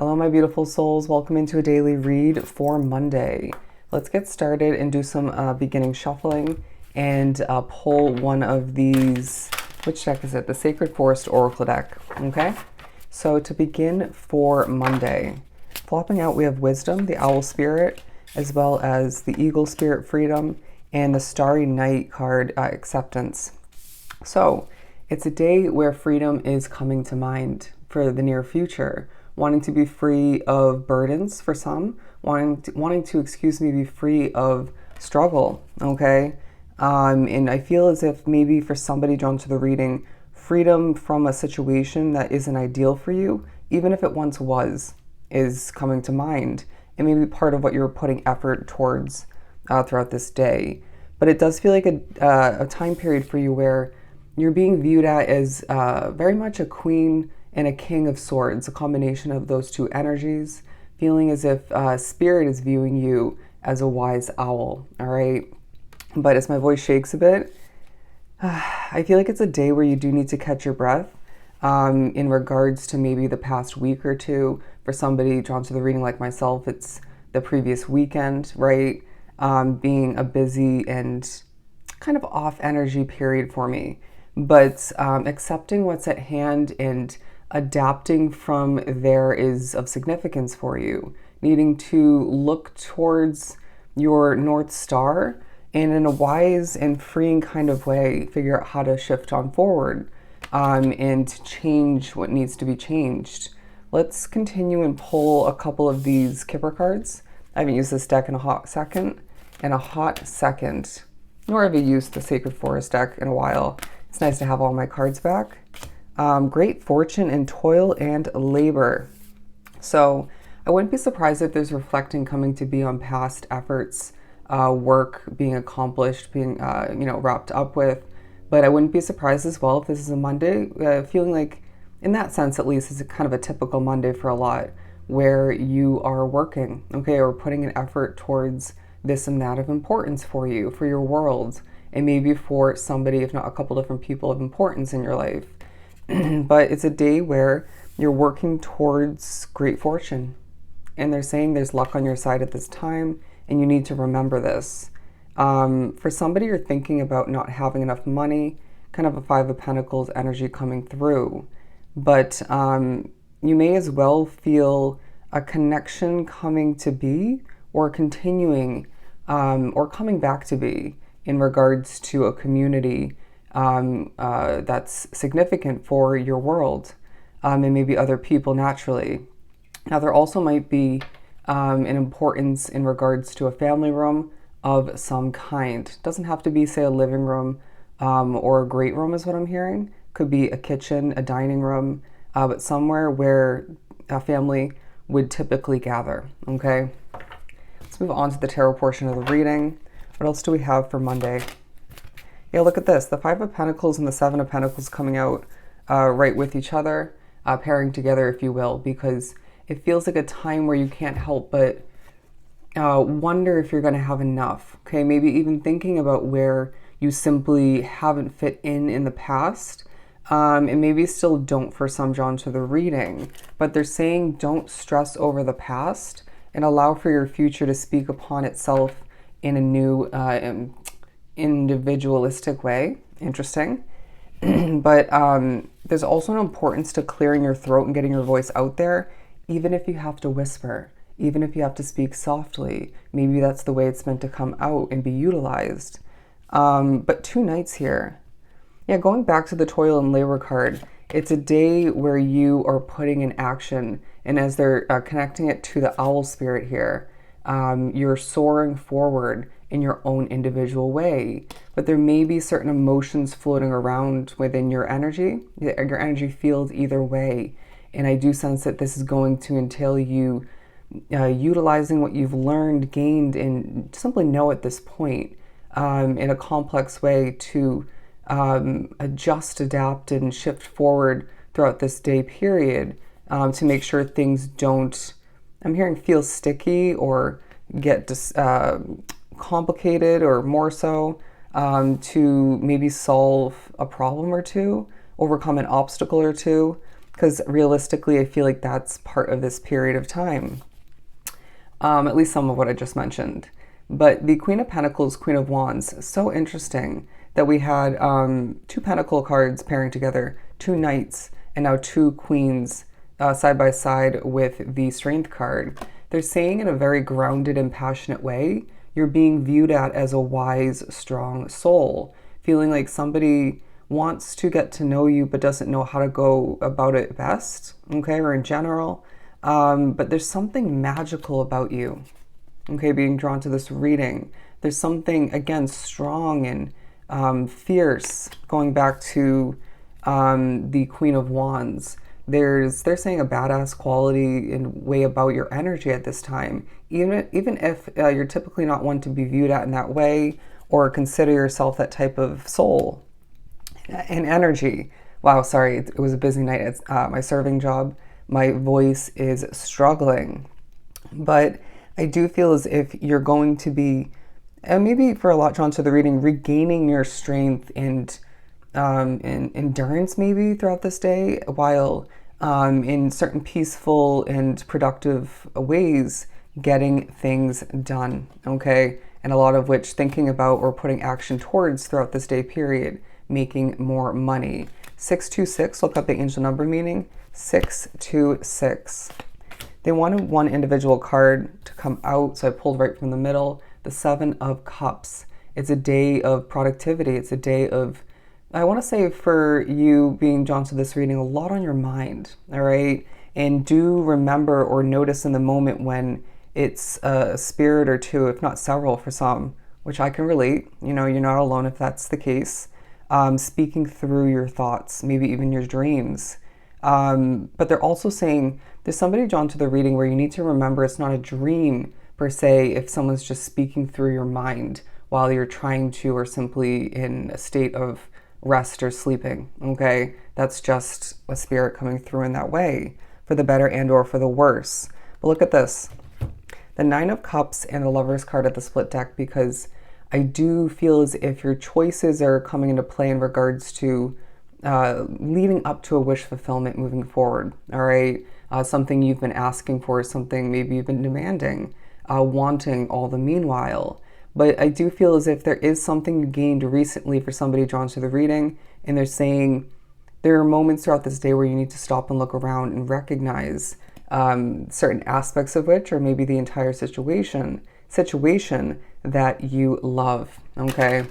Hello, my beautiful souls. Welcome into a daily read for Monday. Let's get started and do some beginning shuffling and pull one of these. Which deck is it? The Sacred Forest Oracle deck. Okay. So to begin for Monday, flopping out, we have Wisdom, the Owl Spirit, as well as the Eagle Spirit, Freedom, and the Starry Night card, Acceptance. So it's a day where freedom is coming to mind for the near future. Wanting to be free of burdens for some, wanting to, be free of struggle, okay? And I feel as if maybe for somebody drawn to the reading, freedom from a situation that isn't ideal for you, even if it once was, is coming to mind. And maybe part of what you're putting effort towards throughout this day. But it does feel like a time period for you where you're being viewed at as very much a queen and a king of swords, a combination of those two energies, feeling as if spirit is viewing you as a wise owl, all right? But as my voice shakes a bit, I feel like it's a day where you do need to catch your breath in regards to maybe the past week or two. For somebody drawn to the reading like myself, it's the previous weekend, right? Being a busy and kind of off energy period for me. But accepting what's at hand and adapting from there is of significance for you. Needing to look towards your North Star and in a wise and freeing kind of way, figure out how to shift on forward and change what needs to be changed. Let's continue and pull a couple of these Kipper cards. I haven't used this deck in a hot second, nor have I used the Sacred Forest deck in a while. It's nice to have all my cards back. Great fortune in toil and labor. So I wouldn't be surprised if there's reflecting coming to be on past efforts, work being accomplished, being wrapped up with. But I wouldn't be surprised as well if this is a Monday, feeling like, in that sense at least, it's kind of a typical Monday for a lot, where you are working, okay, or putting an effort towards this and that of importance for you, for your world, and maybe for somebody, if not a couple different people of importance in your life. But it's a day where you're working towards great fortune. And they're saying there's luck on your side at this time, and you need to remember this. For somebody, you're thinking about not having enough money, kind of a Five of Pentacles energy coming through. But you may as well feel a connection coming to be, or continuing, or coming back to be in regards to a community that's significant for your world and maybe other people naturally. Now, there also might be an importance in regards to a family room of some kind. Doesn't have to be, say, a living room or a great room is what I'm hearing. Could be a kitchen, a dining room, but somewhere where a family would typically gather, okay? Let's move on to the tarot portion of the reading. What else do we have for Monday? Yeah, look at this. The Five of Pentacles and the Seven of Pentacles coming out right with each other, pairing together, if you will, because it feels like a time where you can't help but wonder if you're going to have enough. Okay, maybe even thinking about where you simply haven't fit in the past, and maybe still don't for some drawn to the reading. But they're saying don't stress over the past and allow for your future to speak upon itself in a new individualistic way. Interesting. But there's also an importance to clearing your throat and getting your voice out there, even if you have to whisper, even if you have to speak softly. Maybe that's the way it's meant to come out and be utilized. But two nights here. Yeah, going back to the toil and labor card, it's a day where you are putting in action, and as they're connecting it to the owl spirit here, you're soaring forward in your own individual way. But there may be certain emotions floating around within your energy field either way. And I do sense that this is going to entail you utilizing what you've learned, gained, and simply know at this point in a complex way to adjust, adapt, and shift forward throughout this day period to make sure things don't, I'm hearing, feel sticky or get complicated, or more so to maybe solve a problem or two, overcome an obstacle or two, because realistically, I feel like that's part of this period of time. At least some of what I just mentioned. But the Queen of Pentacles, Queen of Wands, so interesting that we had two Pentacle cards pairing together, two Knights, and now two Queens side by side with the Strength card. They're saying in a very grounded and passionate way, you're being viewed at as a wise, strong soul, feeling like somebody wants to get to know you but doesn't know how to go about it best, okay, or in general. But there's something magical about you, okay, being drawn to this reading. There's something, again, strong and fierce, going back to the Queen of Wands. They're saying a badass quality and way about your energy at this time, even if you're typically not one to be viewed at in that way or consider yourself that type of soul and energy. Wow, sorry, it was a busy night at my serving job. My voice is struggling, but I do feel as if you're going to be, and maybe for a lot drawn to the reading, regaining your strength and endurance maybe throughout this day, while in certain peaceful and productive ways getting things done, okay? And a lot of which thinking about or putting action towards throughout this day period, making more money. 626, look up the angel number meaning, 626. They wanted one individual card to come out, so I pulled right from the middle, the Seven of Cups. It's a day of productivity. It's a day of, I want to say for you being drawn to this reading, a lot on your mind, all right? And do remember or notice in the moment when it's a spirit or two, if not several for some, which I can relate. You know, you're not alone if that's the case. Speaking through your thoughts, maybe even your dreams. But they're also saying there's somebody drawn to the reading where you need to remember it's not a dream per se if someone's just speaking through your mind while you're trying to, or simply in a state of rest or sleeping, okay? That's just a spirit coming through in that way, for the better and or for the worse. But look at this, the Nine of Cups and the Lover's card at the split deck, because I do feel as if your choices are coming into play in regards to leading up to a wish fulfillment moving forward, all right? Something you've been asking for, something maybe you've been demanding, wanting all the meanwhile. But I do feel as if there is something you gained recently for somebody drawn to the reading, and they're saying there are moments throughout this day where you need to stop and look around and recognize certain aspects of which, or maybe the entire situation that you love, okay?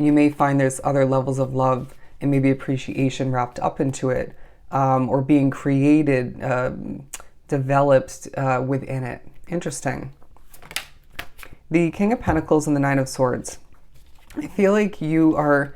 You may find there's other levels of love and maybe appreciation wrapped up into it, or being created, developed within it. Interesting. The King of Pentacles and the Nine of Swords. I feel like you are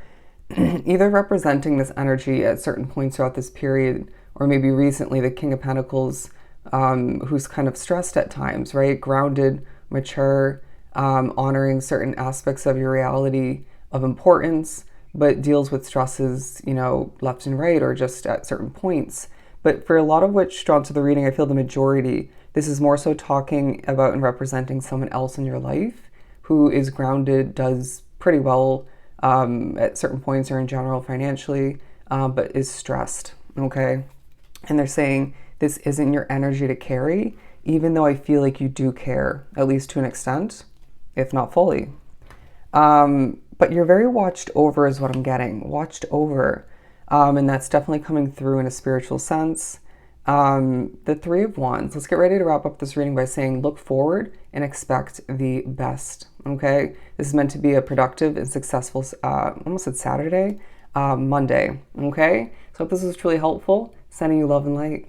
either representing this energy at certain points throughout this period, or maybe recently the King of Pentacles, who's kind of stressed at times, right? Grounded, mature, honoring certain aspects of your reality of importance, but deals with stresses, you know, left and right, or just at certain points. But for a lot of which drawn to the reading, I feel the majority, this is more so talking about and representing someone else in your life who is grounded, does pretty well at certain points or in general financially, but is stressed, okay? And they're saying this isn't your energy to carry, even though I feel like you do care, at least to an extent, if not fully. But you're very watched over is what I'm getting, watched over. And that's definitely coming through in a spiritual sense. The Three of Wands. Let's get ready to wrap up this reading by saying look forward and expect the best, okay? This is meant to be a productive and successful, almost said Saturday, Monday, okay? So if this was truly helpful, sending you love and light.